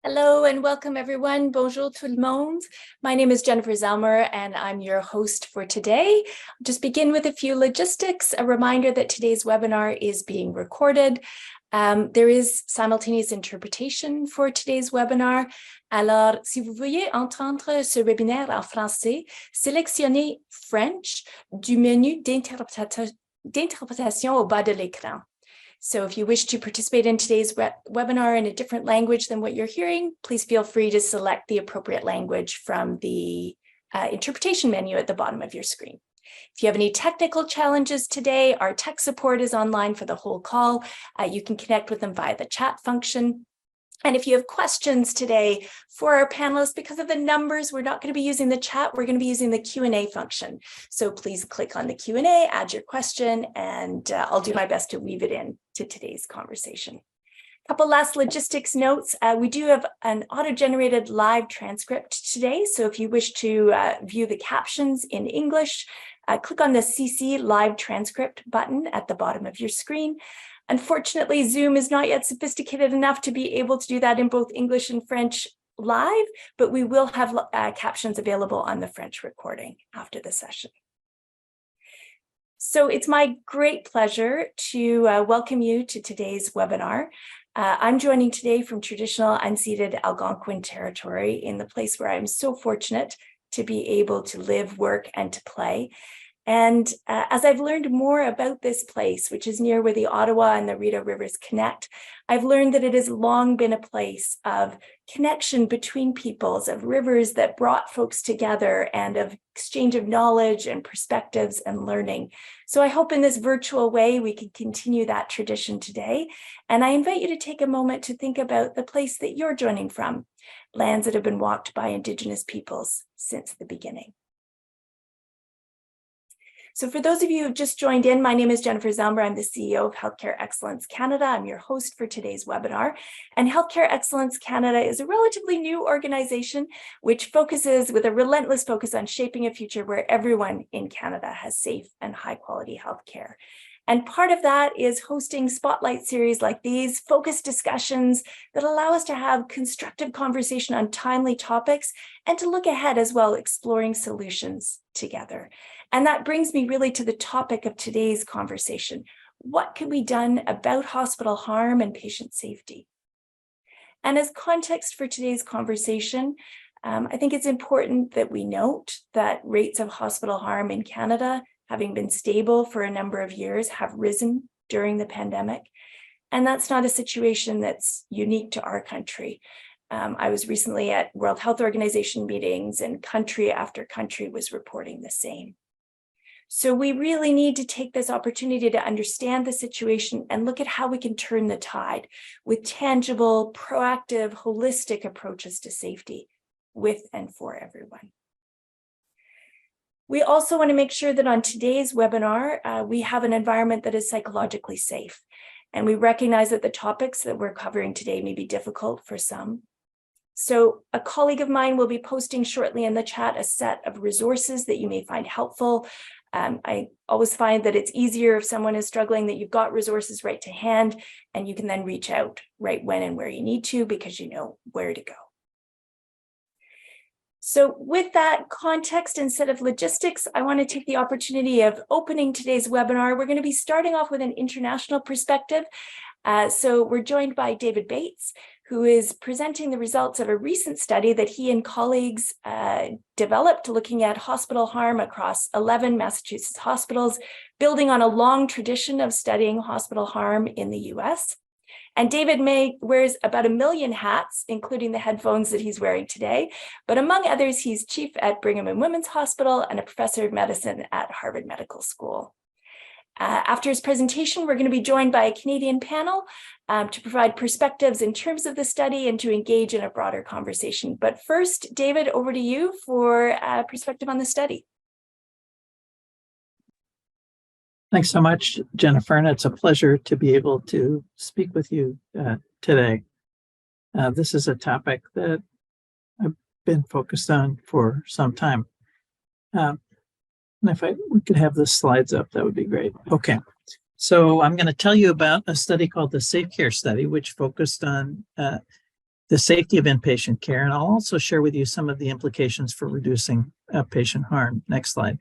Hello and welcome everyone. Bonjour tout le monde. My name is Jennifer Zelmer and I'm your host for today. I'll just begin with a few logistics. A reminder that today's webinar is being recorded. There is simultaneous interpretation for today's webinar. Alors, si vous vouliez entendre ce webinaire en français, sélectionnez French du menu d'interprétation au bas de l'écran. So if you wish to participate in today's webinar in a different language than what you're hearing, please feel free to select the appropriate language from the interpretation menu at the bottom of your screen. If you have any technical challenges today, our tech support is online for the whole call. You can connect with them via the chat function. And if you have questions today for our panelists, because of the numbers, we're not going to be using the chat, we're going to be using the Q&A function. So please click on the Q&A, add your question, and I'll do my best to weave it in to today's conversation. A couple last logistics notes. We do have an auto-generated live transcript today. So if you wish to view the captions in English, click on the CC live transcript button at the bottom of your screen. Unfortunately, Zoom is not yet sophisticated enough to be able to do that in both English and French live, but we will have captions available on the French recording after the session. So it's my great pleasure to welcome you to today's webinar. I'm joining today from traditional unceded Algonquin territory in the place where I'm so fortunate to be able to live, work, and to play. And as I've learned more about this place, which is near where the Ottawa and the Rideau Rivers connect, I've learned that it has long been a place of connection between peoples, of rivers that brought folks together, and of exchange of knowledge and perspectives and learning. So I hope in this virtual way we can continue that tradition today. And I invite you to take a moment to think about the place that you're joining from, lands that have been walked by Indigenous peoples since the beginning. So for those of you who've just joined in, my name is Jennifer Zelmer. I'm the CEO of Healthcare Excellence Canada. I'm your host for today's webinar. And Healthcare Excellence Canada is a relatively new organization which focuses with a relentless focus on shaping a future where everyone in Canada has safe and high quality healthcare. And part of that is hosting spotlight series like these, focused discussions that allow us to have constructive conversation on timely topics and to look ahead as well, exploring solutions together. And that brings me really to the topic of today's conversation. What can be done about hospital harm and patient safety? And as context for today's conversation, I think it's important that we note that rates of hospital harm in Canada, having been stable for a number of years, have risen during the pandemic. And that's not a situation that's unique to our country. I was recently at World Health Organization meetings, and country after country was reporting the same. So we really need to take this opportunity to understand the situation and look at how we can turn the tide with tangible, proactive, holistic approaches to safety with and for everyone. We also want to make sure that on today's webinar, we have an environment that is psychologically safe. And we recognize that the topics that we're covering today may be difficult for some. So a colleague of mine will be posting shortly in the chat a set of resources that you may find helpful. I always find that it's easier if someone is struggling that you've got resources right to hand and you can then reach out right when and where you need to because you know where to go. So with that context and set of logistics, I want to take the opportunity of opening today's webinar. We're going to be starting off with an international perspective. So we're joined by David Bates, who is presenting the results of a recent study that he and colleagues developed looking at hospital harm across 11 Massachusetts hospitals, building on a long tradition of studying hospital harm in the US. And David wears about 1 million hats, including the headphones that he's wearing today. But among others, he's chief at Brigham and Women's Hospital and a professor of medicine at Harvard Medical School. After his presentation, we're going to be joined by a Canadian panel to provide perspectives in terms of the study and to engage in a broader conversation. But first, David, over to you for a perspective on the study. Thanks so much, Jennifer, and it's a pleasure to be able to speak with you today. This is a topic that I've been focused on for some time. And if we could have the slides up, that would be great. Okay, so I'm going to tell you about a study called the SafeCare study, which focused on the safety of inpatient care, and I'll also share with you some of the implications for reducing patient harm. Next slide.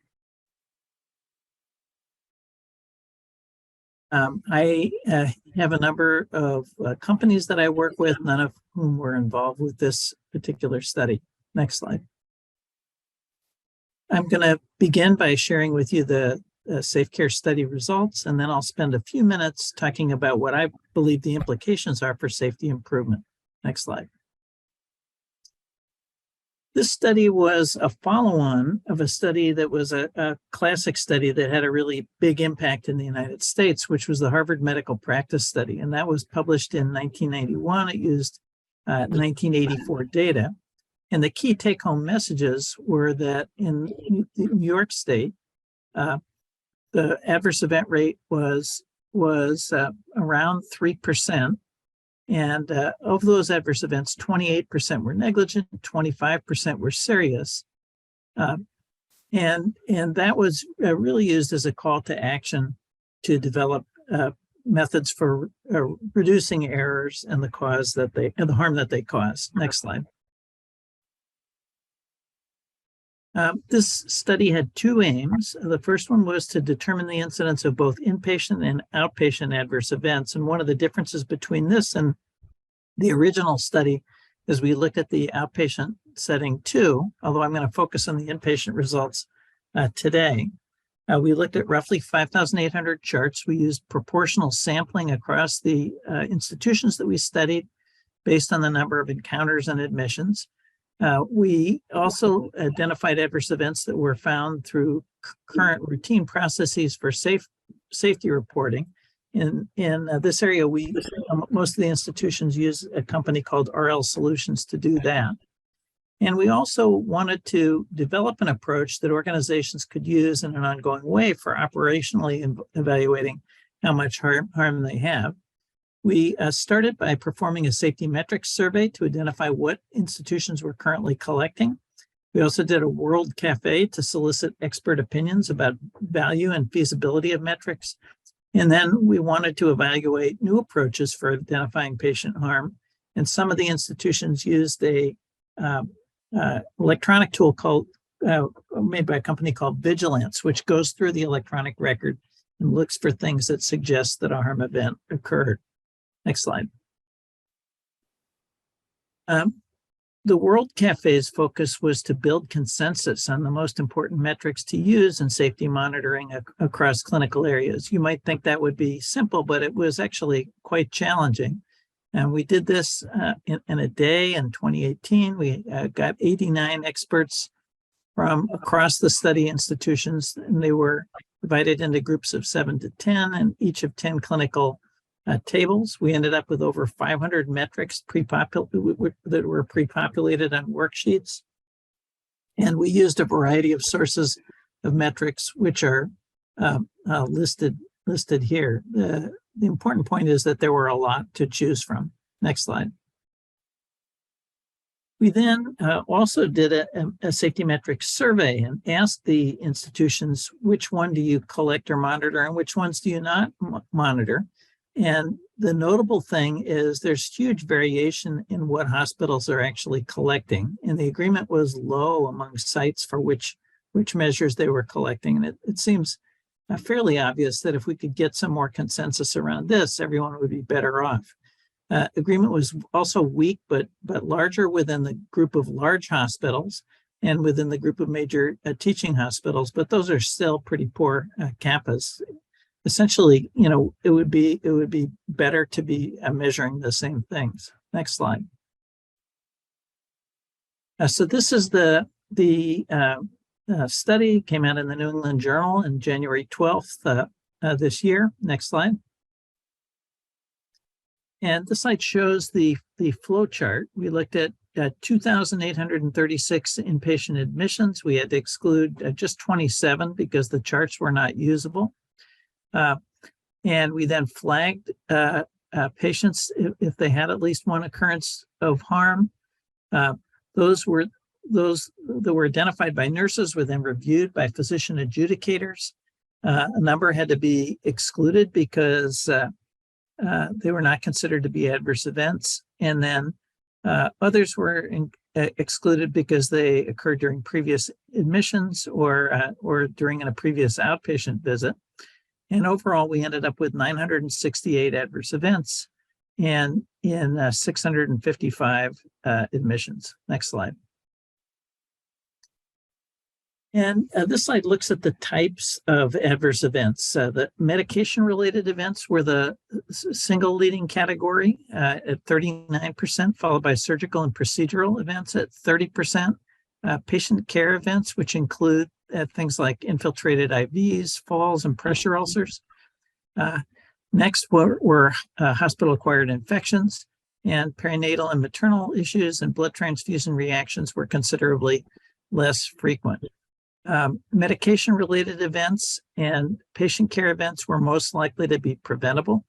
I have a number of companies that I work with, none of whom were involved with this particular study. Next slide. I'm going to begin by sharing with you the SafeCare study results, and then I'll spend a few minutes talking about what I believe the implications are for safety improvement. Next slide. This study was a follow-on of a study that was a classic study that had a really big impact in the United States, which was the Harvard Medical Practice Study. And that was published in 1991. It used 1984 data. And the key take-home messages were that in New York State, the adverse event rate was around 3%. And of those adverse events, 28% were negligent, 25% were serious. And that was really used as a call to action to develop methods for reducing errors and the harm that they cause. Next slide. This study had two aims. The first one was to determine the incidence of both inpatient and outpatient adverse events. And one of the differences between this and the original study is we looked at the outpatient setting too, although I'm going to focus on the inpatient results today. We looked at roughly 5,800 charts. We used proportional sampling across the institutions that we studied based on the number of encounters and admissions. We also identified adverse events that were found through current routine processes for safety reporting. In this area, most of the institutions use a company called RL Solutions to do that. And we also wanted to develop an approach that organizations could use in an ongoing way for operationally evaluating how much harm they have. We started by performing a safety metrics survey to identify what institutions were currently collecting. We also did a World Cafe to solicit expert opinions about value and feasibility of metrics. And then we wanted to evaluate new approaches for identifying patient harm. And some of the institutions used a electronic tool made by a company called Vigilance, which goes through the electronic record and looks for things that suggest that a harm event occurred. Next slide. The World Cafe's focus was to build consensus on the most important metrics to use in safety monitoring across clinical areas. You might think that would be simple, but it was actually quite challenging. And we did this in a day in 2018. We got 89 experts from across the study institutions, and they were divided into groups of 7 to 10, and each of 10 clinical tables. We ended up with over 500 metrics that were pre-populated on worksheets. And we used a variety of sources of metrics, which are listed here. The important point is that there were a lot to choose from. Next slide. We then also did a safety metrics survey and asked the institutions, which one do you collect or monitor and which ones do you not monitor? And the notable thing is there's huge variation in what hospitals are actually collecting. And the agreement was low among sites for which measures they were collecting. And it seems fairly obvious that if we could get some more consensus around this, everyone would be better off. Agreement was also weak, but larger within the group of large hospitals and within the group of major teaching hospitals. But those are still pretty poor CAPAs. Essentially, it would be better to be measuring the same things. Next slide. So this is the study came out in the New England Journal on January 12th this year. Next slide. And the slide shows the flow chart. We looked at 2,836 inpatient admissions. We had to exclude just 27 because the charts were not usable. And we then flagged patients if they had at least one occurrence of harm. Those that were identified by nurses were then reviewed by physician adjudicators. A number had to be excluded because they were not considered to be adverse events. And then Others were excluded because they occurred during previous admissions or during a previous outpatient visit. And overall, we ended up with 968 adverse events and in 655 admissions. Next slide. And this slide looks at the types of adverse events. The medication-related events were the single leading category at 39%, followed by surgical and procedural events at 30%. Patient care events, which include things like infiltrated IVs, falls, and pressure ulcers. Next were hospital-acquired infections, and perinatal and maternal issues and blood transfusion reactions were considerably less frequent. Medication-related events and patient care events were most likely to be preventable,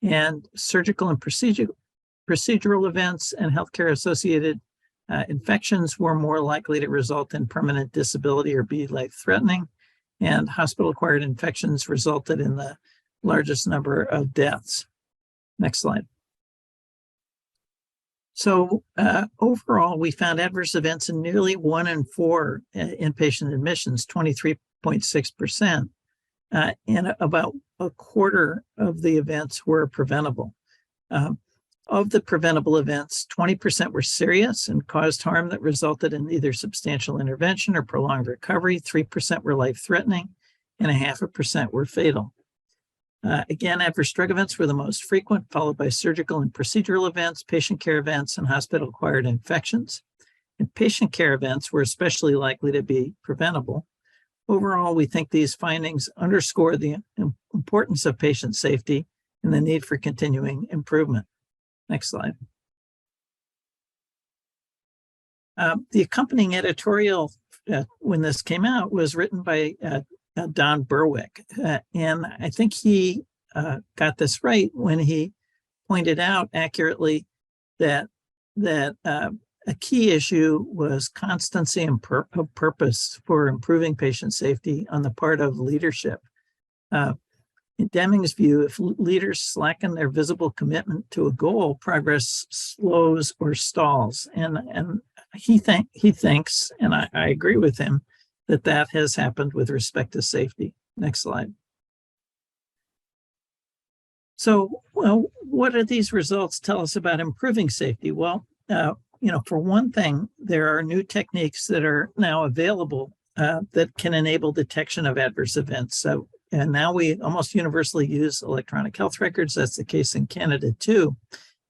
and surgical and procedural events and healthcare-associated infections were more likely to result in permanent disability or be life-threatening, and hospital-acquired infections resulted in the largest number of deaths. Next slide. So overall, we found adverse events in nearly 1 in 4 inpatient admissions, 23.6%, and about a quarter of the events were preventable. Of the preventable events, 20% were serious and caused harm that resulted in either substantial intervention or prolonged recovery. 3% were life-threatening, and 0.5% were fatal. Again, adverse drug events were the most frequent, followed by surgical and procedural events, patient care events, and hospital-acquired infections. And patient care events were especially likely to be preventable. Overall, we think these findings underscore the importance of patient safety and the need for continuing improvement. Next slide. The accompanying editorial when this came out was written by Don Berwick. And I think he got this right when he pointed out accurately that a key issue was constancy and purpose for improving patient safety on the part of leadership. In Deming's view, if leaders slacken their visible commitment to a goal, progress slows or stalls. And he thinks, and I agree with him, that has happened with respect to safety. Next slide. So, well, what do these results tell us about improving safety? Well, for one thing, there are new techniques that are now available that can enable detection of adverse events. And now we almost universally use electronic health records. That's the case in Canada too.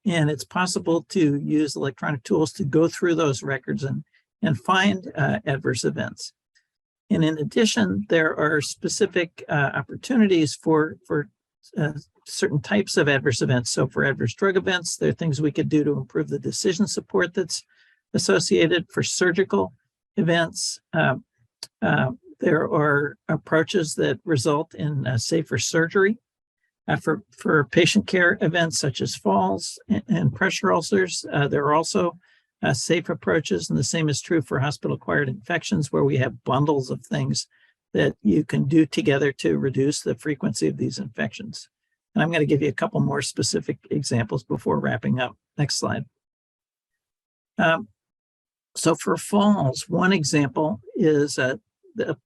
And it's possible to use electronic tools to go through those records and find adverse events. And in addition, there are specific opportunities for certain types of adverse events. So for adverse drug events, there are things we could do to improve the decision support that's associated. For surgical events, there are approaches that result in safer surgery. For patient care events such as falls and pressure ulcers, there are also safe approaches, and the same is true for hospital-acquired infections, where we have bundles of things that you can do together to reduce the frequency of these infections. And I'm going to give you a couple more specific examples before wrapping up. Next slide. So for falls, one example is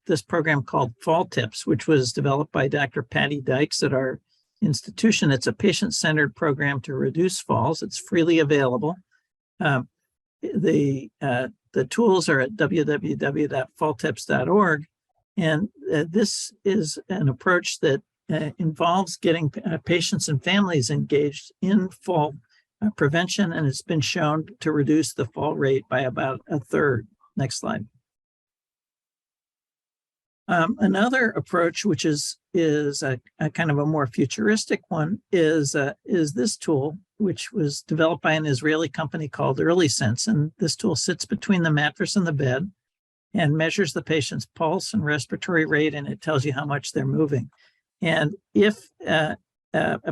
this program called Fall Tips, which was developed by Dr. Patty Dykes at our institution. It's a patient-centered program to reduce falls. It's freely available. The tools are at www.falltips.org. And this is an approach that involves getting patients and families engaged in fall prevention, and it's been shown to reduce the fall rate by about a third. Next slide. Another approach, which is a kind of a more futuristic one, is this tool, which was developed by an Israeli company called EarlySense. And this tool sits between the mattress and the bed and measures the patient's pulse and respiratory rate, and it tells you how much they're moving. And if a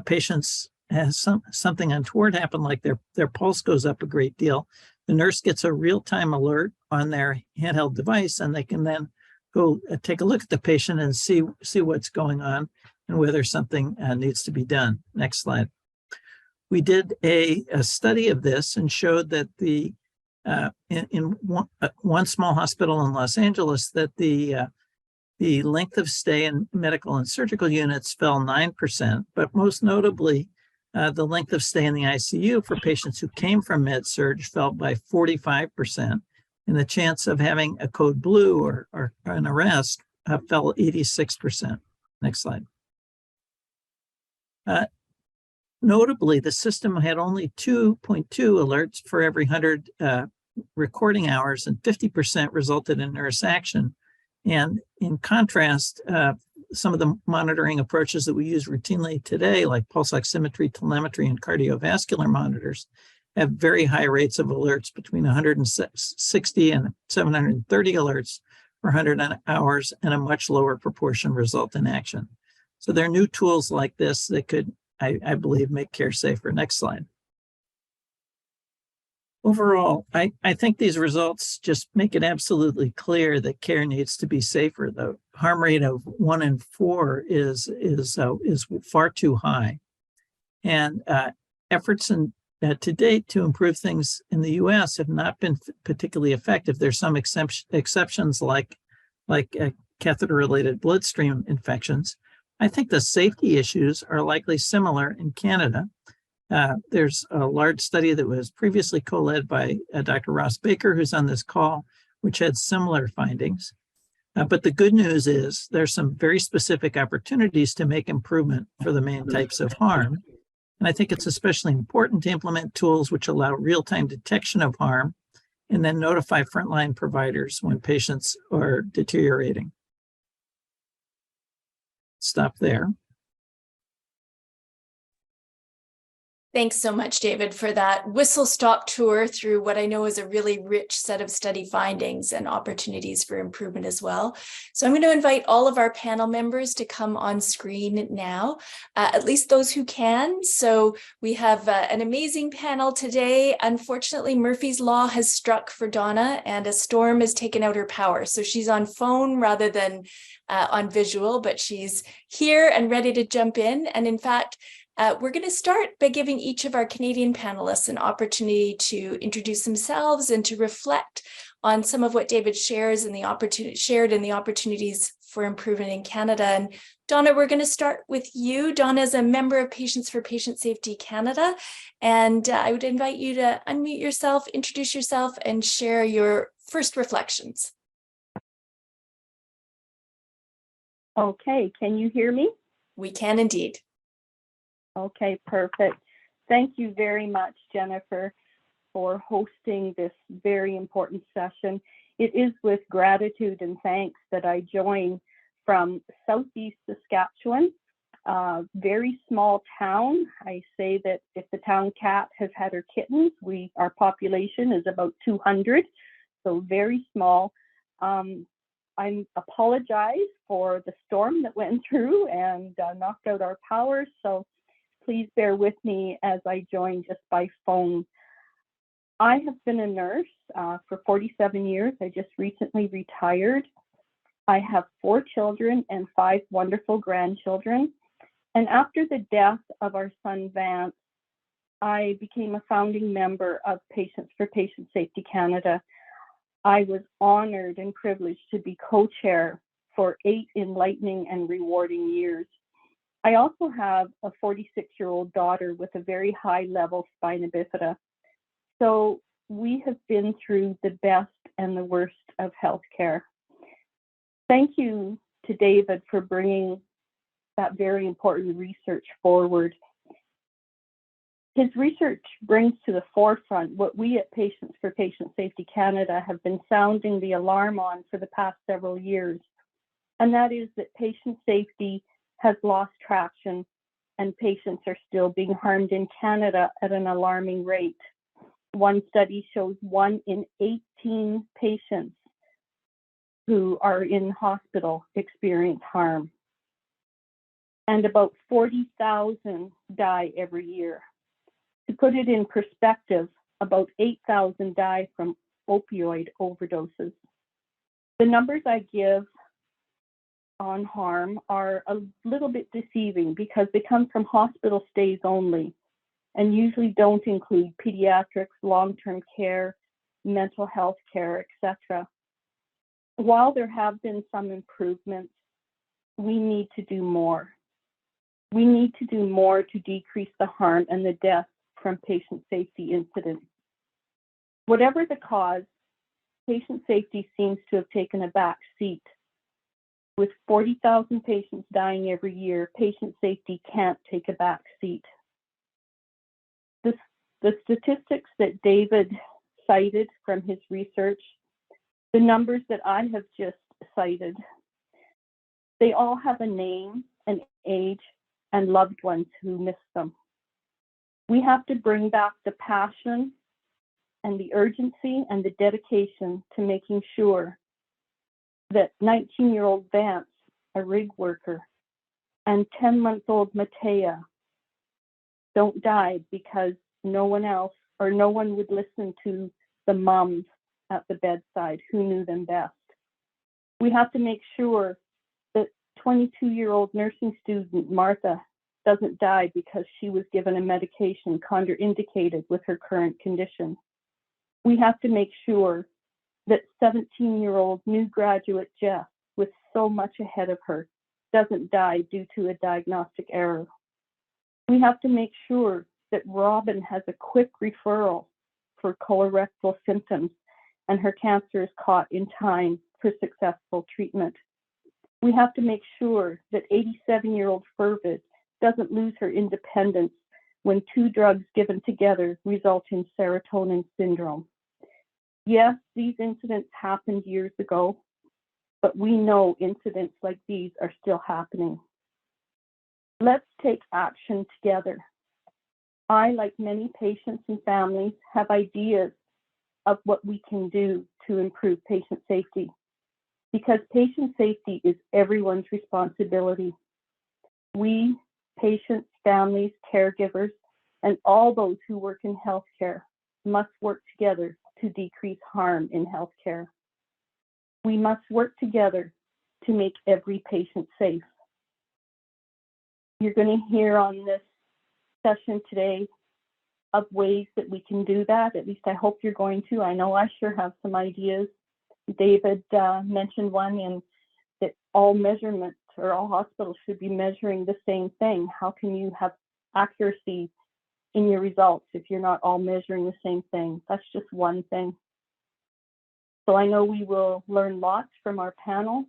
patient has something untoward happen, like their pulse goes up a great deal, the nurse gets a real-time alert on their handheld device, and they can then go take a look at the patient and see what's going on and whether something needs to be done. Next slide. we did a study of this and showed that in one small hospital in Los Angeles, that the length of stay in medical and surgical units fell 9%, but most notably, the length of stay in the ICU for patients who came from med-surg fell by 45%, and the chance of having a code blue or an arrest fell 86%. Next slide. Notably, the system had only 2.2 alerts for every 100 recording hours, and 50% resulted in nurse action. And in contrast, some of the monitoring approaches that we use routinely today, like pulse oximetry, telemetry, and cardiovascular monitors, have very high rates of alerts, between 160 and 730 alerts per 100 hours, and a much lower proportion result in action. So there are new tools like this that could, I believe, make care safer. Next slide. Overall, I think these results just make it absolutely clear that care needs to be safer. The harm rate of 1 in 4 is far too high, and efforts to date to improve things in the U.S. have not been particularly effective. There's some exceptions like catheter-related bloodstream infections. I think the safety issues are likely similar in Canada. There's a large study that was previously co-led by Dr. Ross Baker, who's on this call, which had similar findings. But the good news is there's some very specific opportunities to make improvement for the main types of harm. And I think it's especially important to implement tools which allow real-time detection of harm and then notify frontline providers when patients are deteriorating. Stop there. Thanks so much, David, for that whistle-stop tour through what I know is a really rich set of study findings and opportunities for improvement as well. So I'm going to invite all of our panel members to come on screen now, at least those who can. So we have an amazing panel today. Unfortunately, Murphy's Law has struck for Donna, and a storm has taken out her power. So she's on phone rather than on visual, but she's here and ready to jump in. And in fact, we're going to start by giving each of our Canadian panelists an opportunity to introduce themselves and to reflect on some of what David shared in the opportunities for improvement in Canada. And Donna, we're going to start with you. Donna is a member of Patients for Patient Safety Canada, and I would invite you to unmute yourself, introduce yourself, and share your first reflections. Okay, can you hear me? We can indeed. Okay, perfect. Thank you very much, Jennifer, for hosting this very important session. It is with gratitude and thanks that I join from Southeast Saskatchewan, a very small town. I say that if the town cat has had her kittens, our population is about 200, so very small. I apologize for the storm that went through and knocked out our power, so please bear with me as I join just by phone. I have been a nurse for 47 years. I just recently retired. I have 4 children and 5 wonderful grandchildren. And after the death of our son, Vance, I became a founding member of Patients for Patient Safety Canada. I was honored and privileged to be co-chair for 8 enlightening and rewarding years. I also have a 46-year-old daughter with a very high level spina bifida. So we have been through the best and the worst of healthcare. Thank you to David for bringing that very important research forward. His research brings to the forefront what we at Patients for Patient Safety Canada have been sounding the alarm on for the past several years, and that is that patient safety has lost traction and patients are still being harmed in Canada at an alarming rate. One study shows 1 in 18 patients who are in hospital experience harm, and about 40,000 die every year. To put it in perspective, about 8,000 die from opioid overdoses. The numbers I give on harm are a little bit deceiving because they come from hospital stays only. and usually don't include pediatrics, long-term care, mental health care, etc. While there have been some improvements, we need to do more. We need to do more to decrease the harm and the death from patient safety incidents. Whatever the cause, patient safety seems to have taken a back seat. With 40,000 patients dying every year, patient safety can't take a back seat. The statistics that David cited from his research, the numbers that I have just cited, they all have a name, an age, and loved ones who miss them. We have to bring back the passion and the urgency and the dedication to making sure that 19-year-old Vance, a rig worker, and 10-month-old Matea don't die because no one else or no one would listen to the moms at the bedside who knew them best. We have to make sure that 22-year-old nursing student Martha doesn't die because she was given a medication contraindicated with her current condition. We have to make sure that 17-year-old new graduate Jess, with so much ahead of her, doesn't die due to a diagnostic error. We have to make sure that Robin has a quick referral for colorectal symptoms and her cancer is caught in time for successful treatment. We have to make sure that 87-year-old Fervid doesn't lose her independence when two drugs given together result in serotonin syndrome. Yes, these incidents happened years ago, but we know incidents like these are still happening. Let's take action together. I, like many patients and families, have ideas of what we can do to improve patient safety, because patient safety is everyone's responsibility. We, patients, families, caregivers, and all those who work in healthcare must work together to decrease harm in healthcare. We must work together to make every patient safe. You're going to hear on this session today of ways that we can do that. At least I hope you're going to. I know I sure have some ideas. David mentioned one in that all measurements or all hospitals should be measuring the same thing. How can you have accuracy in your results if you're not all measuring the same thing? That's just one thing. So I know we will learn lots from our panel,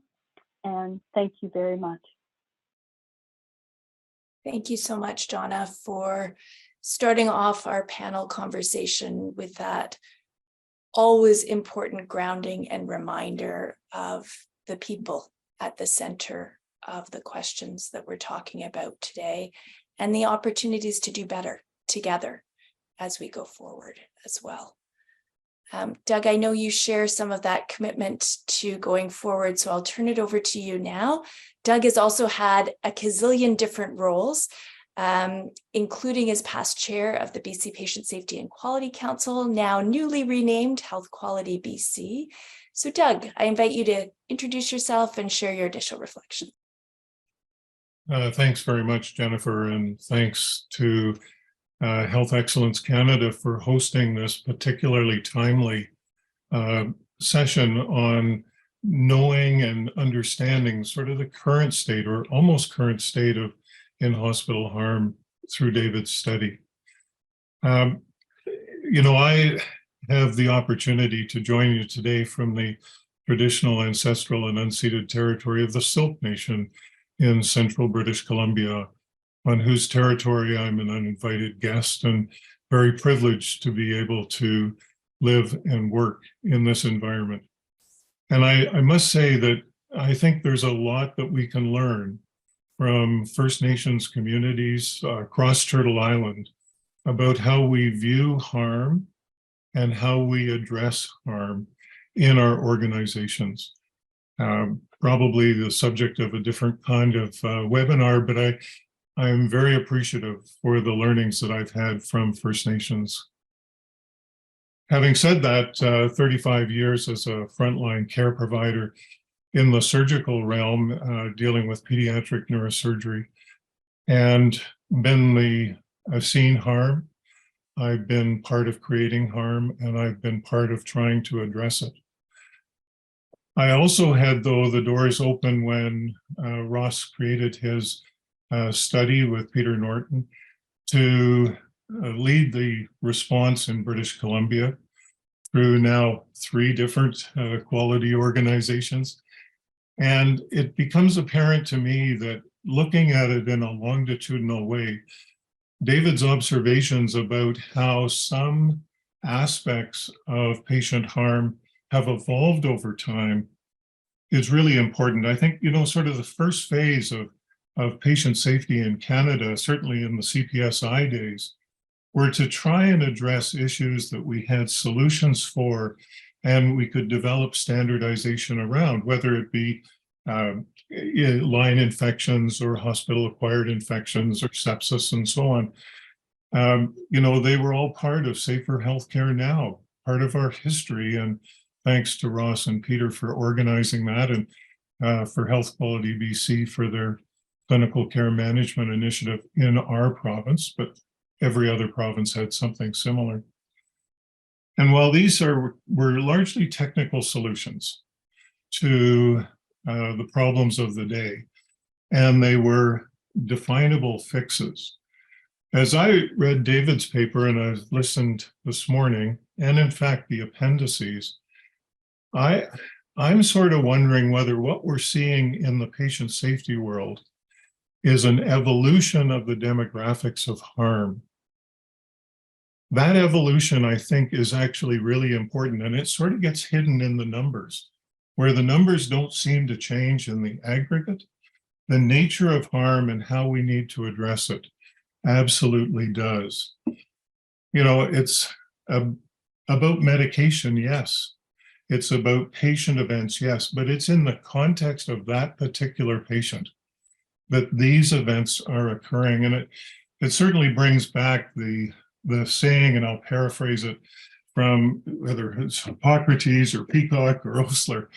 and thank you very much. Thank you so much, Donna, for starting off our panel conversation with that always important grounding and reminder of the people at the center of the questions that we're talking about today and the opportunities to do better together as we go forward as well. Doug, I know you share some of that commitment to going forward, so I'll turn it over to you now. Doug has also had a gazillion different roles, including as past chair of the BC Patient Safety and Quality Council, now newly renamed Health Quality BC. So Doug, I invite you to introduce yourself and share your initial reflections. Thanks very much, Jennifer, and thanks to Health Excellence Canada for hosting this particularly timely session on knowing and understanding sort of the current state or almost current state of in-hospital harm through David's study. I have the opportunity to join you today from the traditional, ancestral, and unceded territory of the Silk Nation in central British Columbia, on whose territory I'm an uninvited guest and very privileged to be able to live and work in this environment. And I must say that I think there's a lot that we can learn from First Nations communities across Turtle Island about how we view harm and how we address harm in our organizations. Probably the subject of a different kind of webinar, but I'm very appreciative for the learnings that I've had from First Nations. Having said that, 35 years as a frontline care provider in the surgical realm, dealing with pediatric neurosurgery, and I've seen harm, I've been part of creating harm, and I've been part of trying to address it. I also had, though, the doors open when Ross created his study with Peter Norton to lead the response in British Columbia through now 3 different quality organizations. And it becomes apparent to me that looking at it in a longitudinal way, David's observations about how some aspects of patient harm have evolved over time is really important. I think, sort of the first phase of patient safety in Canada, certainly in the CPSI days, were to try and address issues that we had solutions for and we could develop standardization around, whether it be line infections or hospital-acquired infections or sepsis and so on. They were all part of Safer Healthcare Now, part of our history. And thanks to Ross and Peter for organizing that, and for Health Quality BC for their clinical care management initiative in our province, but every other province had something similar. And while these were largely technical solutions to the problems of the day, and they were definable fixes, as I read David's paper and I listened this morning, and in fact the appendices, I'm sort of wondering whether what we're seeing in the patient safety world is an evolution of the demographics of harm. That evolution, I think, is actually really important, and it sort of gets hidden in the numbers, where the numbers don't seem to change in the aggregate. The nature of harm and how we need to address it absolutely does. It's about medication, yes. It's about patient events, yes, but it's in the context of that particular patient that these events are occurring. And it certainly brings back the saying, and I'll paraphrase it from whether it's Hippocrates or Peacock or Osler,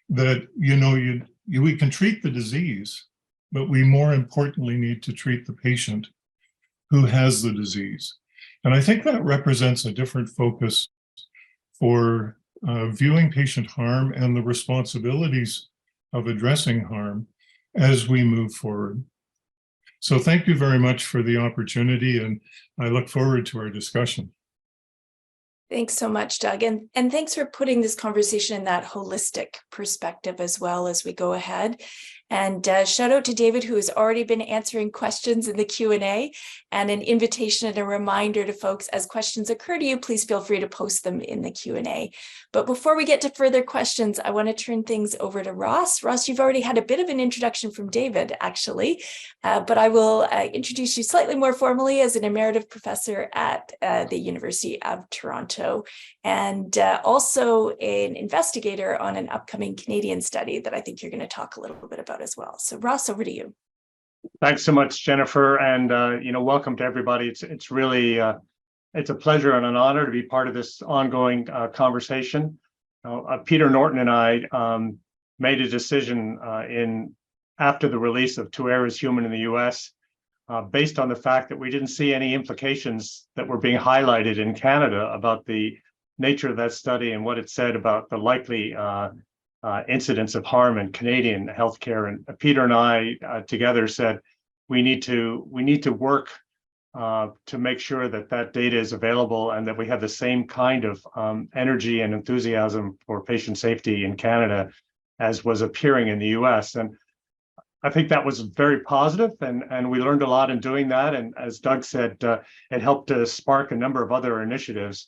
that, we can treat the disease, but we more importantly need to treat the patient who has the disease. And I think that represents a different focus for viewing patient harm and the responsibilities of addressing harm as we move forward. So thank you very much for the opportunity, and I look forward to our discussion. Thanks so much, Doug. And thanks for putting this conversation in that holistic perspective as well as we go ahead. And shout out to David, who has already been answering questions in the Q&A, and an invitation and a reminder to folks, as questions occur to you, please feel free to post them in the Q&A. But before we get to further questions, I want to turn things over to Ross. Ross, you've already had a bit of an introduction from David, actually, but I will introduce you slightly more formally as an emeritus professor at the University of Toronto, and also an investigator on an upcoming Canadian study that I think you're going to talk a little bit about as well. So Ross, over to you. Thanks so much, Jennifer, and welcome to everybody. It's really it's a pleasure and an honor to be part of this ongoing conversation. Peter Norton and I made a decision after the release of Two Errors Human in the US, based on the fact that we didn't see any implications that were being highlighted in Canada about the nature of that study and what it said about the likely incidence of harm in Canadian healthcare. And Peter and I together said we need to work to make sure that data is available and that we have the same kind of energy and enthusiasm for patient safety in Canada as was appearing in the US. And I think that was very positive, and we learned a lot in doing that. And as Doug said, it helped to spark a number of other initiatives.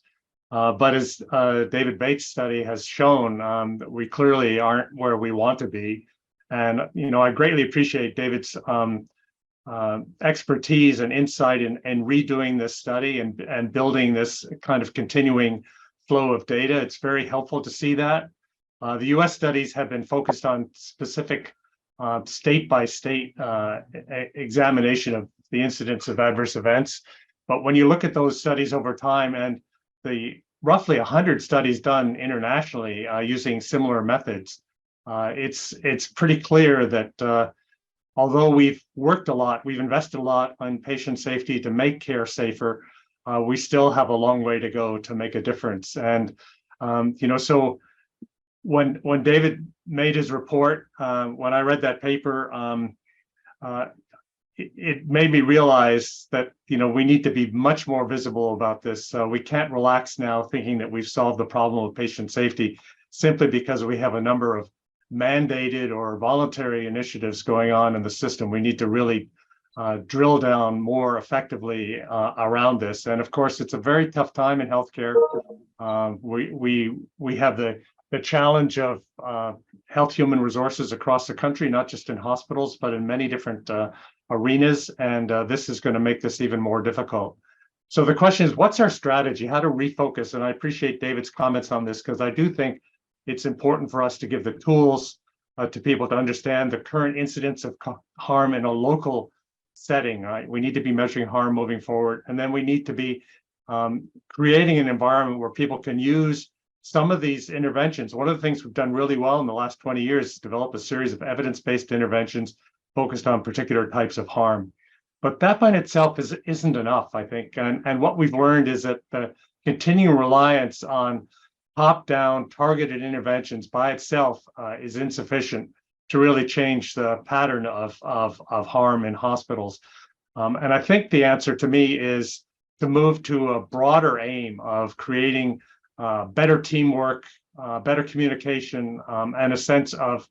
But as David Bates' study has shown, we clearly aren't where we want to be. And, I greatly appreciate David's expertise and insight in redoing this study and building this kind of continuing flow of data. It's very helpful to see that. The US studies have been focused on specific state-by-state examination of the incidence of adverse events. But when you look at those studies over time and the roughly 100 studies done internationally using similar methods, it's pretty clear that although we've worked a lot, we've invested a lot on patient safety to make care safer, we still have a long way to go to make a difference. And so when David made his report, when I read that paper, it made me realize that we need to be much more visible about this. We can't relax now thinking that we've solved the problem of patient safety simply because we have a number of mandated or voluntary initiatives going on in the system. We need to really drill down more effectively around this. And of course, it's a very tough time in healthcare. We have the challenge of health human resources across the country, not just in hospitals, but in many different arenas. And this is going to make this even more difficult. So the question is, what's our strategy? How to refocus? And I appreciate David's comments on this, because I do think it's important for us to give the tools to people to understand the current incidence of harm in a local setting, right? We need to be measuring harm moving forward. And then we need to be creating an environment where people can use some of these interventions. One of the things we've done really well in the last 20 years is develop a series of evidence-based interventions focused on particular types of harm. But that by itself isn't enough, I think. And what we've learned is that the continuing reliance on top-down targeted interventions by itself is insufficient to really change the pattern of harm in hospitals. And I think the answer to me is to move to a broader aim of creating better teamwork, better communication, and a sense of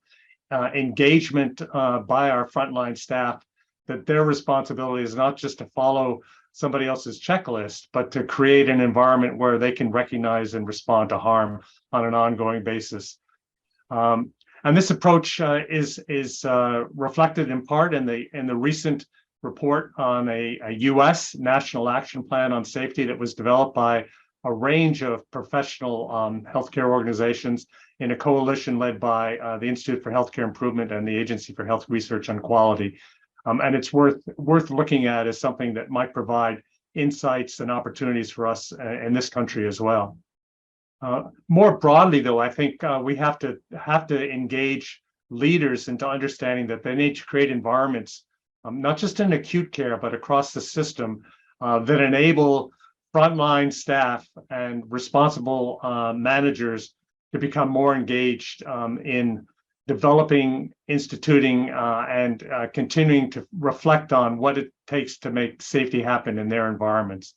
engagement by our frontline staff, that their responsibility is not just to follow somebody else's checklist, but to create an environment where they can recognize and respond to harm on an ongoing basis. And this approach is reflected in part in the recent report on a U.S. National Action Plan on Safety that was developed by a range of professional healthcare organizations in a coalition led by the Institute for Healthcare Improvement and the Agency for Health Research and Quality. And it's worth looking at as something that might provide insights and opportunities for us in this country as well. More broadly, though, I think we have to engage leaders into understanding that they need to create environments, not just in acute care, but across the system, that enable frontline staff and responsible managers to become more engaged in developing, instituting, and continuing to reflect on what it takes to make safety happen in their environments.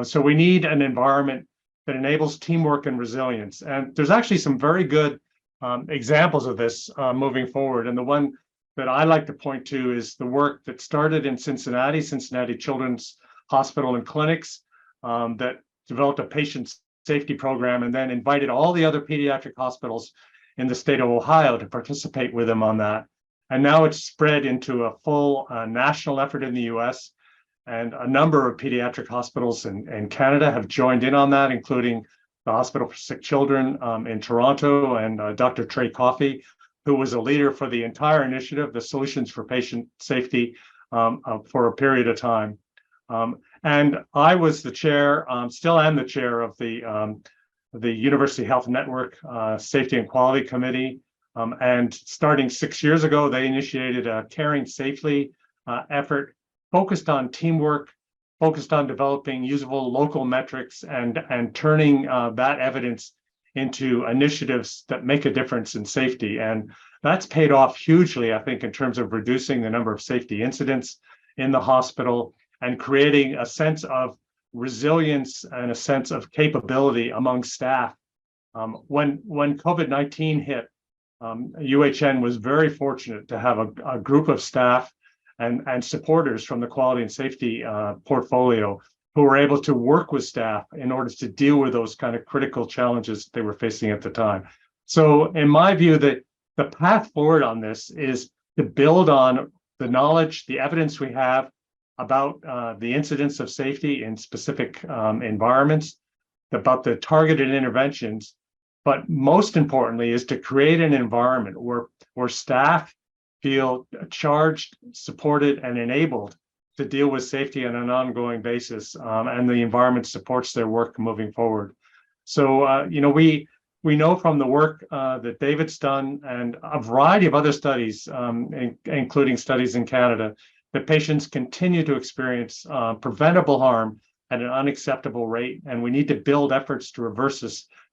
So we need an environment that enables teamwork and resilience. And there's actually some very good examples of this moving forward. And the one that I like to point to is the work that started in Cincinnati Children's Hospital and Clinics, that developed a patient safety program and then invited all the other pediatric hospitals in the state of Ohio to participate with them on that. And now it's spread into a full national effort in the US. And a number of pediatric hospitals in Canada have joined in on that, including the Hospital for Sick Children in Toronto and Dr. Trey Coffey, who was a leader for the entire initiative, the Solutions for Patient Safety, for a period of time. And I was the chair, still am the chair of the University Health Network Safety and Quality Committee. And starting 6 years ago, they initiated a Caring Safely effort focused on teamwork, focused on developing usable local metrics and turning that evidence into initiatives that make a difference in safety. And that's paid off hugely, I think, in terms of reducing the number of safety incidents in the hospital and creating a sense of resilience and a sense of capability among staff. When COVID-19 hit, UHN was very fortunate to have a group of staff and supporters from the quality and safety portfolio who were able to work with staff in order to deal with those kind of critical challenges they were facing at the time. So in my view, the path forward on this is to build on the knowledge, the evidence we have about the incidence of safety in specific environments, about the targeted interventions, but most importantly is to create an environment where staff feel charged, supported, and enabled to deal with safety on an ongoing basis, and the environment supports their work moving forward. So, we know from the work that David's done and a variety of other studies, including studies in Canada, that patients continue to experience preventable harm at an unacceptable rate, and we need to build efforts to reverse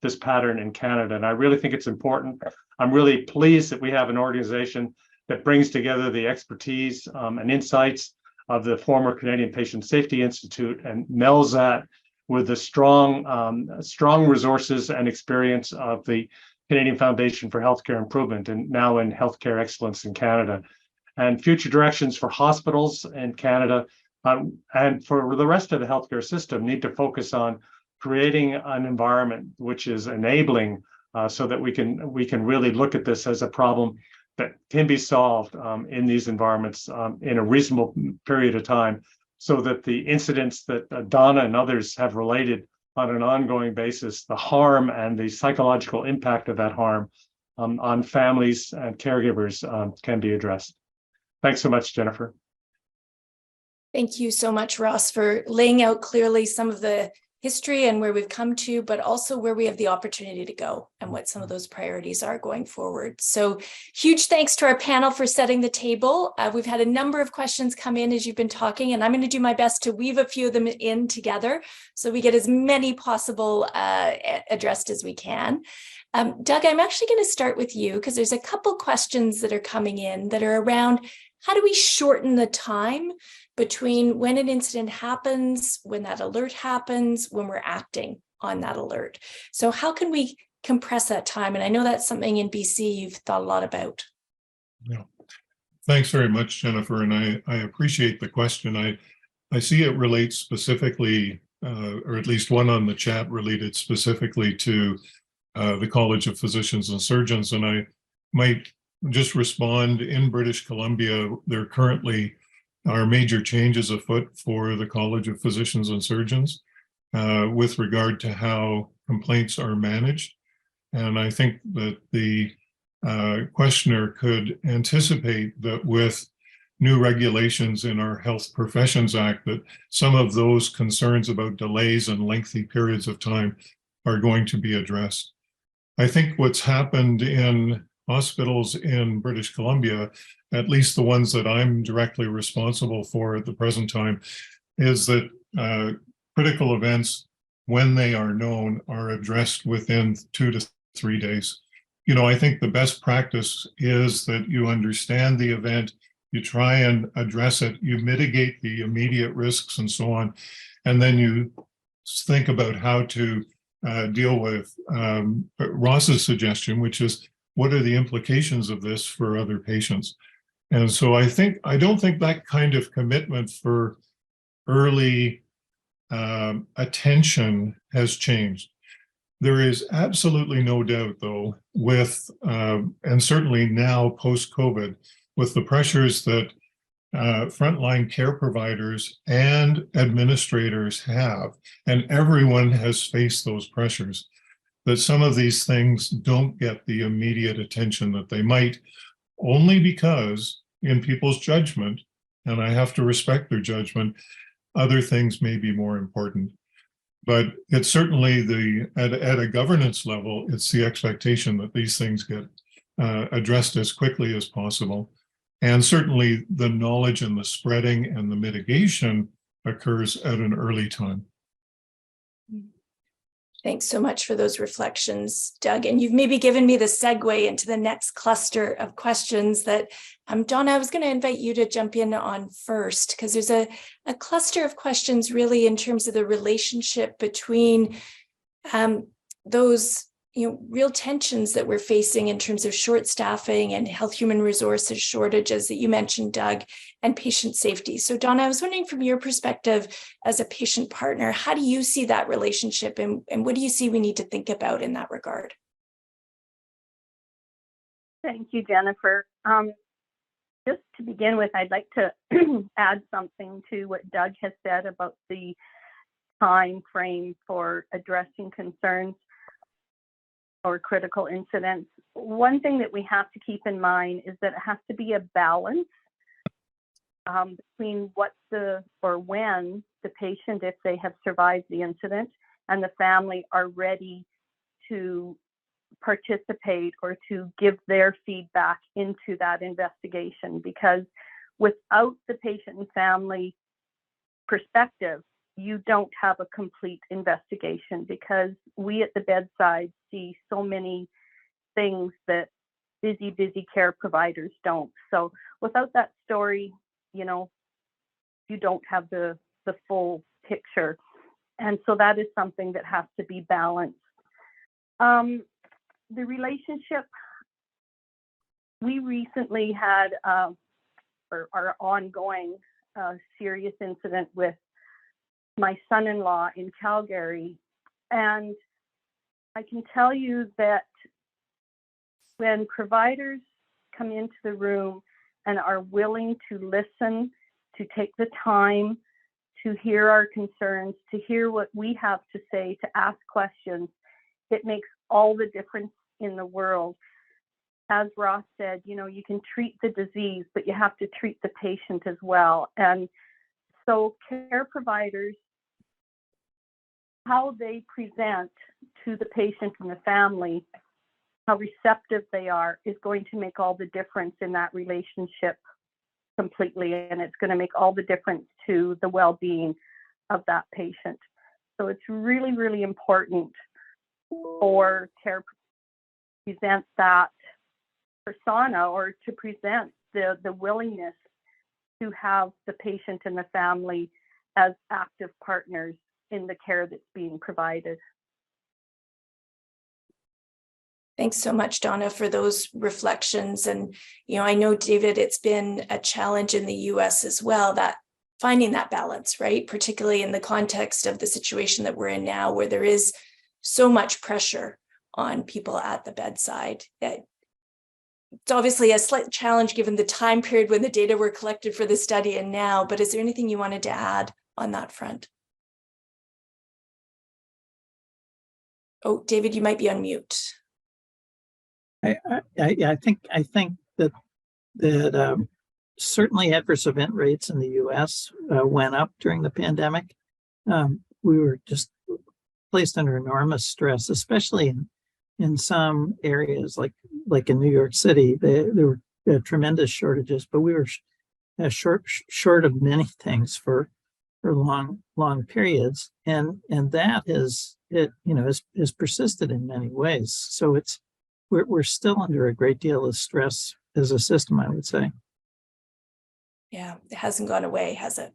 this pattern in Canada. And I really think it's important. I'm really pleased that we have an organization that brings together the expertise and insights of the former Canadian Patient Safety Institute and melds that with the strong resources and experience of the Canadian Foundation for Healthcare Improvement, and now in Healthcare Excellence in Canada. And future directions for hospitals in Canada and for the rest of the healthcare system need to focus on creating an environment which is enabling so that we can really look at this as a problem that can be solved in these environments in a reasonable period of time, so that the incidents that Donna and others have related on an ongoing basis, the harm and the psychological impact of that harm on families and caregivers can be addressed. Thanks so much, Jennifer. Thank you so much, Ross, for laying out clearly some of the history and where we've come to, but also where we have the opportunity to go and what some of those priorities are going forward. So huge thanks to our panel for setting the table. We've had a number of questions come in as you've been talking, and I'm going to do my best to weave a few of them in together so we get as many possible addressed as we can. Doug, I'm actually going to start with you because there's a couple questions that are coming in that are around how do we shorten the time between when an incident happens, when that alert happens, when we're acting on that alert. So how can we compress that time? And I know that's something in BC you've thought a lot about. Yeah, thanks very much, Jennifer. And I appreciate the question. I see it relates specifically, or at least one on the chat related specifically to the College of Physicians and Surgeons. And I might just respond, in British Columbia, there currently are major changes afoot for the College of Physicians and Surgeons with regard to how complaints are managed. And I think that the questioner could anticipate that with new regulations in our Health Professions Act, that some of those concerns about delays and lengthy periods of time are going to be addressed. I think what's happened in hospitals in British Columbia, at least the ones that I'm directly responsible for at the present time, is that critical events, when they are known, are addressed within 2 to 3 days. You know, I think the best practice is that you understand the event, you try and address it, you mitigate the immediate risks and so on, and then you think about how to deal with Ross's suggestion, which is, what are the implications of this for other patients? And so I don't think that kind of commitment for early attention has changed. There is absolutely no doubt, though, with, and certainly now post-COVID, with the pressures that frontline care providers and administrators have, and everyone has faced those pressures, that some of these things don't get the immediate attention that they might, only because in people's judgment, and I have to respect their judgment, other things may be more important. But it's certainly at a governance level, it's the expectation that these things get addressed as quickly as possible. And certainly the knowledge and the spreading and the mitigation occurs at an early time. Thanks so much for those reflections, Doug. And you've maybe given me the segue into the next cluster of questions that, Donna, I was going to invite you to jump in on first, because there's a cluster of questions really in terms of the relationship between those real tensions that we're facing in terms of short staffing and health human resources shortages that you mentioned, Doug, and patient safety. So Donna, I was wondering from your perspective as a patient partner, how do you see that relationship and what do you see we need to think about in that regard? Thank you, Jennifer. Just to begin with, I'd like to add something to what Doug has said about the time frame for addressing concerns or critical incidents. One thing that we have to keep in mind is that it has to be a balance between when the patient, if they have survived the incident, and the family are ready to participate or to give their feedback into that investigation. Because without the patient and family perspective, you don't have a complete investigation, because we at the bedside see so many things that busy care providers don't. So without that story, you don't have the full picture. And so that is something that has to be balanced. The relationship, we recently had our ongoing serious incident with my son-in-law in Calgary. And I can tell you that when providers come into the room and are willing to listen, to take the time to hear our concerns, to hear what we have to say, to ask questions, it makes all the difference in the world. As Ross said, you can treat the disease, but you have to treat the patient as well. And so care providers, how they present to the patient and the family, how receptive they are, is going to make all the difference in that relationship completely. And it's going to make all the difference to the well-being of that patient. So it's really, really important for care to present that persona, or to present the willingness to have the patient and the family as active partners in the care that's being provided. Thanks so much, Donna, for those reflections. And, I know, David, it's been a challenge in the US as well, that finding that balance, right? Particularly in the context of the situation that we're in now, where there is so much pressure on people at the bedside. It's obviously a slight challenge given the time period when the data were collected for the study and now, but is there anything you wanted to add on that front? Oh, David, you might be on mute. I think that certainly adverse event rates in the U.S. Went up during the pandemic. We were just placed under enormous stress, especially in some areas like in New York City. There were tremendous shortages, but we were short of many things for long periods, and that has persisted in many ways. So we're still under a great deal of stress as a system, I would say. Yeah, it hasn't gone away, has it?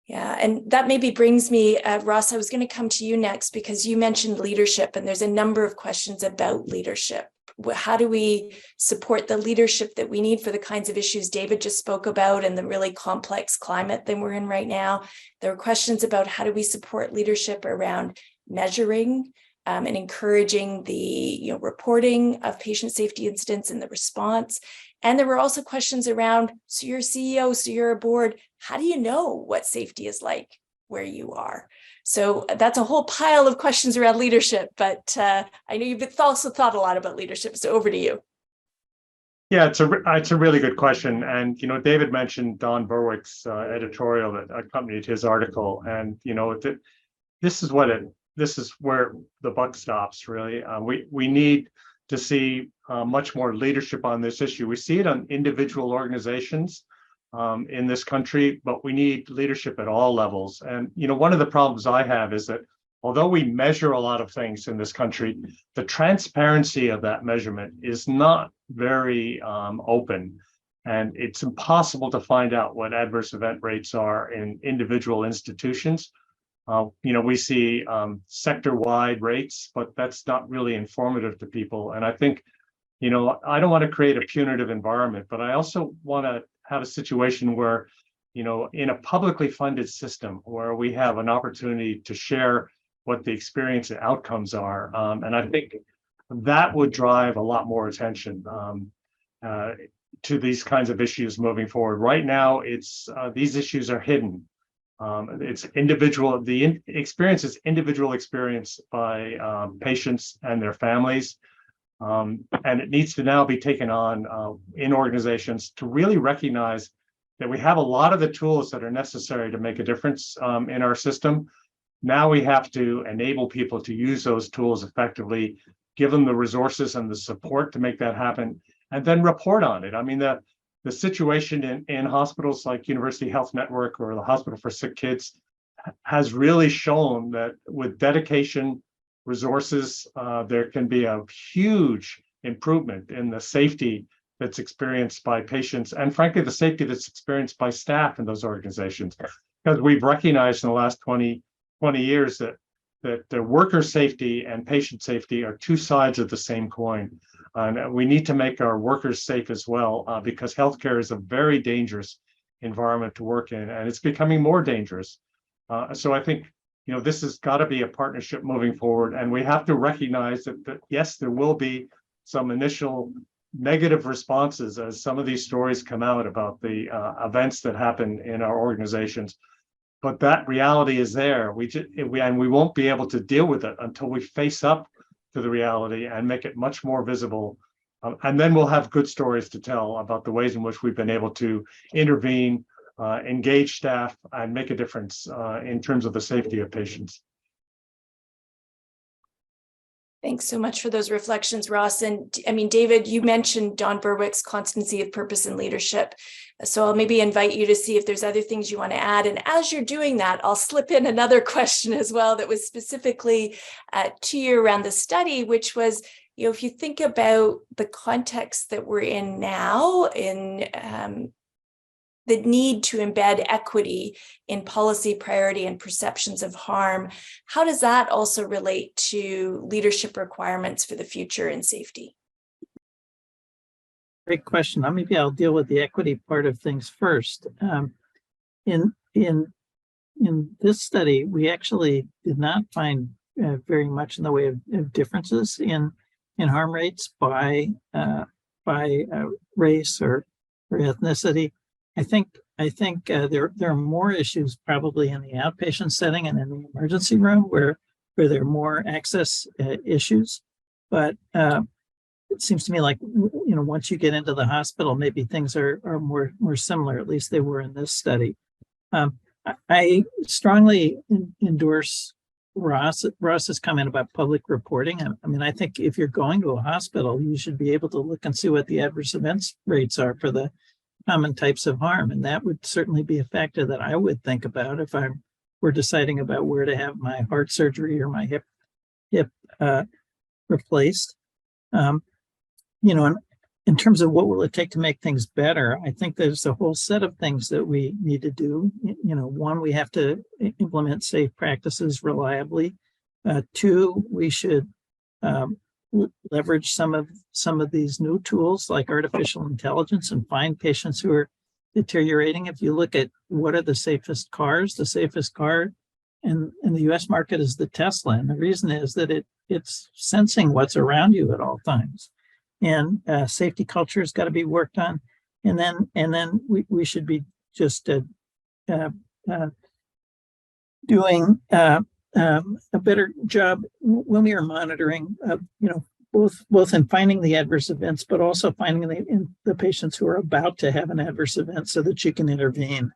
Yeah, and that maybe brings me, Ross, I was going to come to you next, because you mentioned leadership, and there's a number of questions about leadership. How do we support the leadership that we need for the kinds of issues David just spoke about, and the really complex climate that we're in right now? There are questions about how do we support leadership around measuring and encouraging the reporting of patient safety incidents and the response. And there were also questions around, so you're a CEO, so you're a board, how do you know what safety is like where you are? So that's a whole pile of questions around leadership, but I know you've also thought a lot about leadership, so over to you. Yeah, it's a really good question. And, David mentioned Don Berwick's editorial that accompanied his article. And, this is where the buck stops, really. We need to see much more leadership on this issue. We see it on individual organizations in this country, but we need leadership at all levels. And, one of the problems I have is that although we measure a lot of things in this country, the transparency of that measurement is not very open. And it's impossible to find out what adverse event rates are in individual institutions. We see sector-wide rates, but that's not really informative to people. And I think, I don't want to create a punitive environment, but I also want to have a situation where, in a publicly funded system where we have an opportunity to share what the experience and outcomes are. And I think that would drive a lot more attention to these kinds of issues moving forward. Right now, these issues are hidden. It's individual, the experience is individual experience by patients and their families. And it needs to now be taken on in organizations to really recognize that we have a lot of the tools that are necessary to make a difference in our system. Now we have to enable people to use those tools effectively, give them the resources and the support to make that happen, and then report on it. I mean, the situation in hospitals like University Health Network or the Hospital for Sick Kids has really shown that with dedication, resources, there can be a huge improvement in the safety that's experienced by patients, and frankly, the safety that's experienced by staff in those organizations. Because we've recognized in the last 20 years that the worker safety and patient safety are two sides of the same coin. And we need to make our workers safe as well, because healthcare is a very dangerous environment to work in, and it's becoming more dangerous. So I think, this has got to be a partnership moving forward, and we have to recognize that yes, there will be some initial negative responses as some of these stories come out about the events that happen in our organizations. But that reality is there. We won't be able to deal with it until we face up to the reality and make it much more visible. And then we'll have good stories to tell about the ways in which we've been able to intervene, engage staff, and make a difference in terms of the safety of patients. Thanks so much for those reflections, Ross. And I mean, David, you mentioned Don Berwick's constancy of purpose and leadership. So I'll maybe invite you to see if there's other things you want to add. And as you're doing that, I'll slip in another question as well that was specifically to you around the study, which was, if you think about the context that we're in now in the need to embed equity in policy priority and perceptions of harm, how does that also relate to leadership requirements for the future in safety? Great question. Maybe I'll deal with the equity part of things first. In this study, we actually did not find very much in the way of differences in harm rates by race or ethnicity. I think there are more issues probably in the outpatient setting and in the emergency room where there are more access issues. But it seems to me like, once you get into the hospital, maybe things are more similar. At least they were in this study. I strongly endorse Ross's comment about public reporting. I mean, I think if you're going to a hospital, you should be able to look and see what the adverse events rates are for the common types of harm. And that would certainly be a factor that I would think about if we're deciding about where to have my heart surgery or my hip replaced. And in terms of what will it take to make things better, I think there's a whole set of things that we need to do. One, we have to implement safe practices reliably. Two, we should leverage some of these new tools like artificial intelligence and find patients who are deteriorating. If you look at what are the safest cars, the safest car in the US market is the Tesla. And the reason is that it's sensing what's around you at all times. And safety culture has got to be worked on. And then we should be just doing a better job when we are monitoring, both in finding the adverse events, but also finding the patients who are about to have an adverse event so that you can intervene.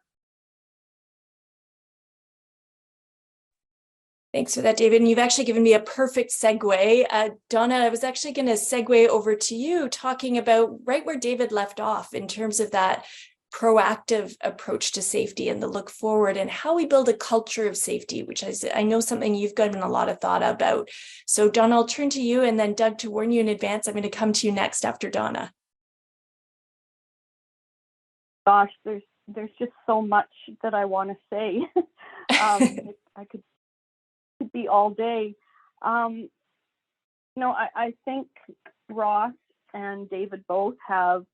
Thanks for that, David. And you've actually given me a perfect segue. Donna, I was actually going to segue over to you talking about right where David left off in terms of that proactive approach to safety and the look forward and how we build a culture of safety, which I know something you've given a lot of thought about. So Donna, I'll turn to you, and then Doug, to warn you in advance, I'm going to come to you next after Donna. Gosh, there's just so much that I want to say. I could be all day. I think Ross and David both have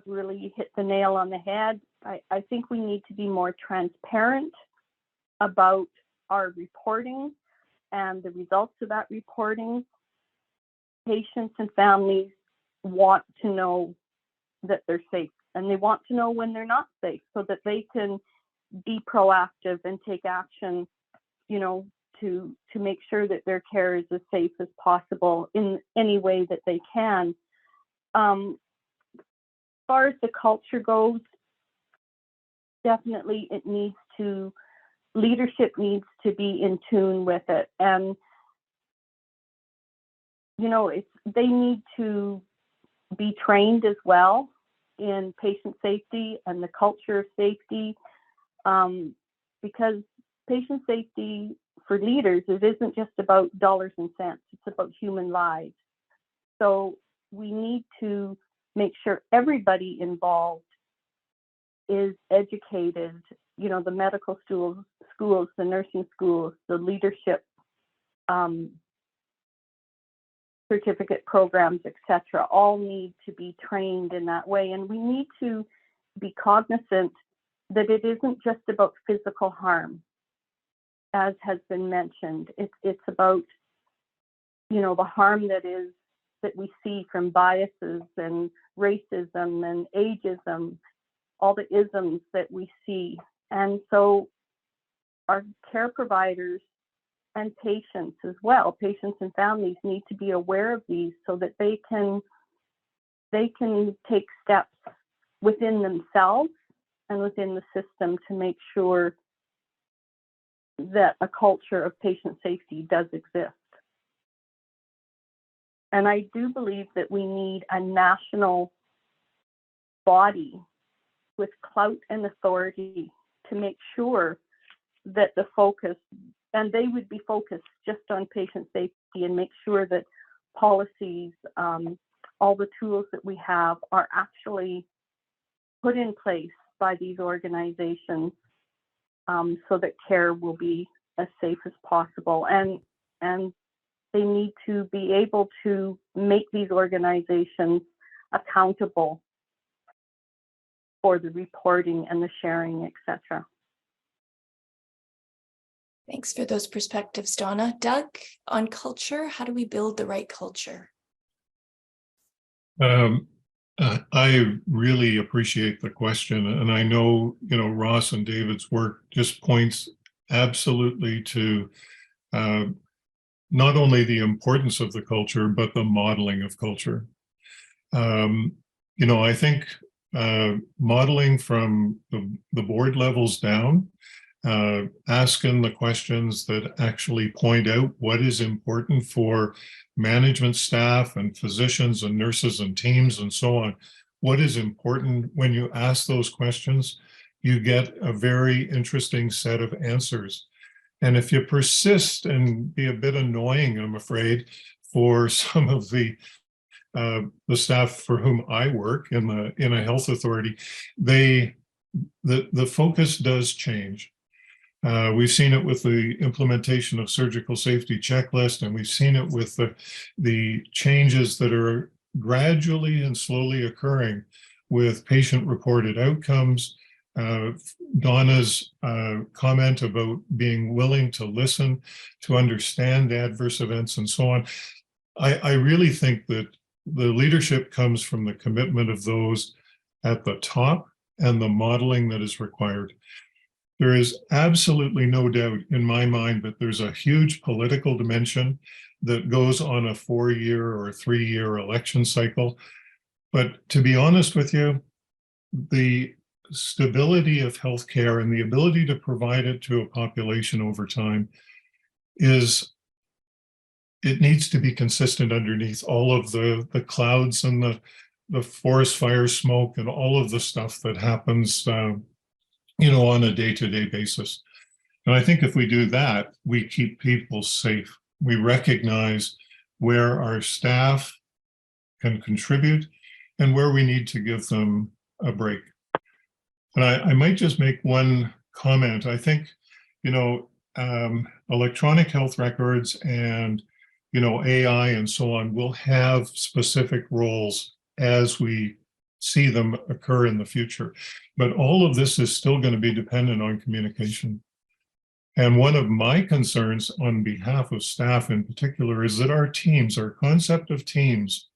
really hit the nail on the head. I think we need to be more transparent about our reporting and the results of that reporting. Patients and families want to know that they're safe, and they want to know when they're not safe so that they can be proactive and take action, to make sure that their care is as safe as possible in any way that they can. As far as the culture goes, definitely leadership needs to be in tune with it. And, they need to be trained as well in patient safety and the culture of safety. because patient safety for leaders, it isn't just about dollars and cents, it's about human lives. So we need to make sure everybody involved is educated, you know, the medical schools, the nursing schools, the leadership certificate programs, etc., all need to be trained in that way. And we need to be cognizant that it isn't just about physical harm, as has been mentioned. It's about, you know, the harm that we see from biases and racism and ageism, all the isms that we see. And so our care providers and patients as well, patients and families, need to be aware of these so that they can take steps within themselves and within the system to make sure that a culture of patient safety does exist. And I do believe that we need a national body with clout and authority to make sure that the focus, and they would be focused just on patient safety, and make sure that policies, all the tools that we have are actually put in place by these organizations, so that care will be as safe as possible. And they need to be able to make these organizations accountable for the reporting and the sharing, etc. Thanks for those perspectives, Donna. Doug, on culture, how do we build the right culture? I really appreciate the question, and I know, you know, Ross and David's work just points absolutely to not only the importance of the culture, but the modeling of culture. You know, I think modeling from the board levels down, asking the questions that actually point out what is important for management staff and physicians and nurses and teams and so on. What is important? When you ask those questions, you get a very interesting set of answers. And if you persist and be a bit annoying, I'm afraid, for some of the staff for whom I work in a health authority, the focus does change. We've seen it with the implementation of surgical safety checklist, and we've seen it with the changes that are gradually and slowly occurring with patient-reported outcomes. Donna's comment about being willing to listen, to understand adverse events, and so on. I really think that the leadership comes from the commitment of those at the top and the modeling that is required. There is absolutely no doubt in my mind that there's a huge political dimension that goes on a 4-year or 3-year election cycle. But to be honest with you, the stability of healthcare and the ability to provide it to a population over time it needs to be consistent underneath all of the clouds and the forest fire smoke and all of the stuff that happens you know, on a day-to-day basis. And I think if we do that, we keep people safe. We recognize where our staff can contribute and where we need to give them a break. And I might just make one comment. I think, you know, electronic health records and, you know, AI and so on will have specific roles as we see them occur in the future. But all of this is still going to be dependent on communication. And one of my concerns on behalf of staff in particular is that our concept of teams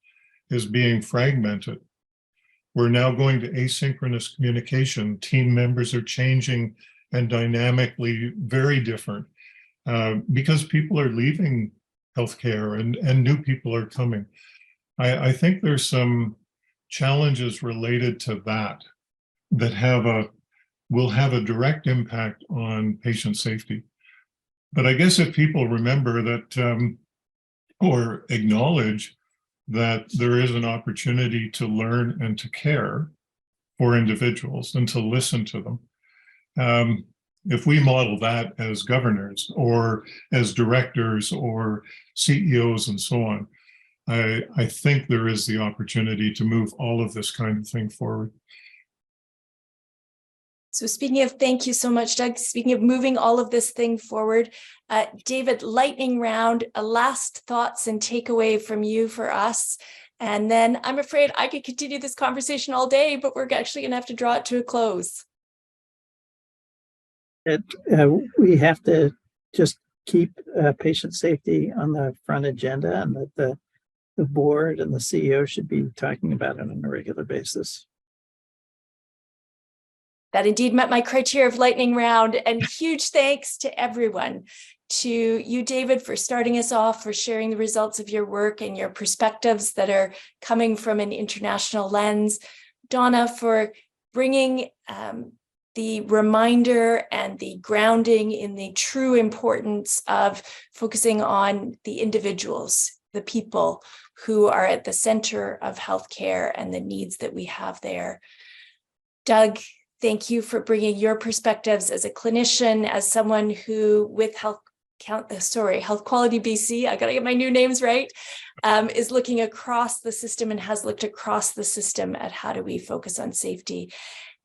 is being fragmented. We're now going to asynchronous communication. Team members are changing and dynamically very different because people are leaving healthcare and new people are coming. I think there's some challenges related to that will have a direct impact on patient safety. But I guess if people remember that or acknowledge that there is an opportunity to learn and to care for individuals and to listen to them, if we model that as governors or as directors or CEOs and so on, I think there is the opportunity to move all of this kind of thing forward. So speaking of, thank you so much, Doug. Speaking of moving all of this thing forward, David, lightning round, last thoughts and takeaway from you for us. And then I'm afraid I could continue this conversation all day, but we're actually going to have to draw it to a close. We have to just keep patient safety on the front agenda, and that the board and the CEO should be talking about it on a regular basis. That indeed met my criteria of lightning round. And huge thanks to everyone, to you, David, for starting us off, for sharing the results of your work and your perspectives that are coming from an international lens. Donna, for bringing the reminder and the grounding in the true importance of focusing on the individuals, the people who are at the center of healthcare and the needs that we have there. Doug, thank you for bringing your perspectives as a clinician, as someone who with Health Quality BC, I gotta get my new names right, is looking across the system and has looked across the system at how do we focus on safety.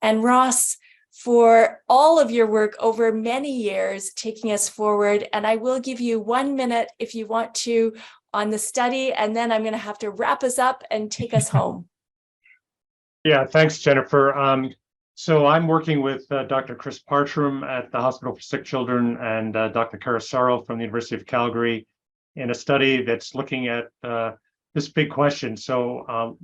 And Ross, for all of your work over many years, taking us forward. And I will give you 1 minute if you want to on the study, and then I'm gonna have to wrap us up and take us home. Yeah, thanks, Jennifer. So I'm working with Dr. Chris Partram at the Hospital for Sick Children and Dr. Kara Sarl from the University of Calgary in a study that's looking at this big question. So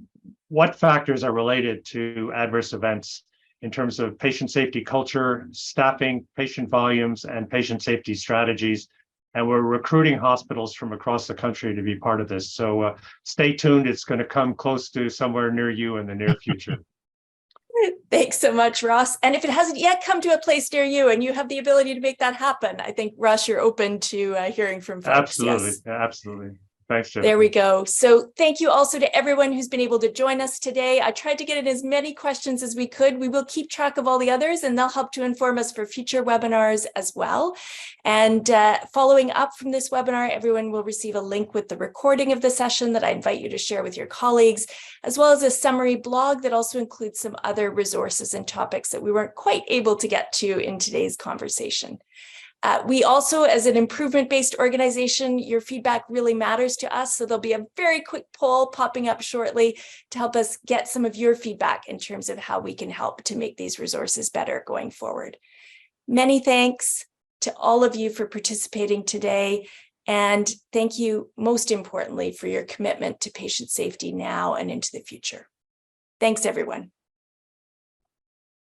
what factors are related to adverse events in terms of patient safety culture, staffing, patient volumes, and patient safety strategies? And we're recruiting hospitals from across the country to be part of this. So stay tuned. It's going to come close to somewhere near you in the near future. Thanks so much, Ross. And if it hasn't yet come to a place near you and you have the ability to make that happen, I think, Ross, you're open to hearing from folks. Absolutely. Yes. Absolutely. Thanks, Jennifer. There we go. So thank you also to everyone who's been able to join us today. I tried to get in as many questions as we could. We will keep track of all the others, and they'll help to inform us for future webinars as well. And following up from this webinar, everyone will receive a link with the recording of the session that I invite you to share with your colleagues, as well as a summary blog that also includes some other resources and topics that we weren't quite able to get to in today's conversation. We also, as an improvement-based organization, your feedback really matters to us. So there'll be a very quick poll popping up shortly to help us get some of your feedback in terms of how we can help to make these resources better going forward. Many thanks to all of you for participating today. And thank you, most importantly, for your commitment to patient safety now and into the future. Thanks, everyone.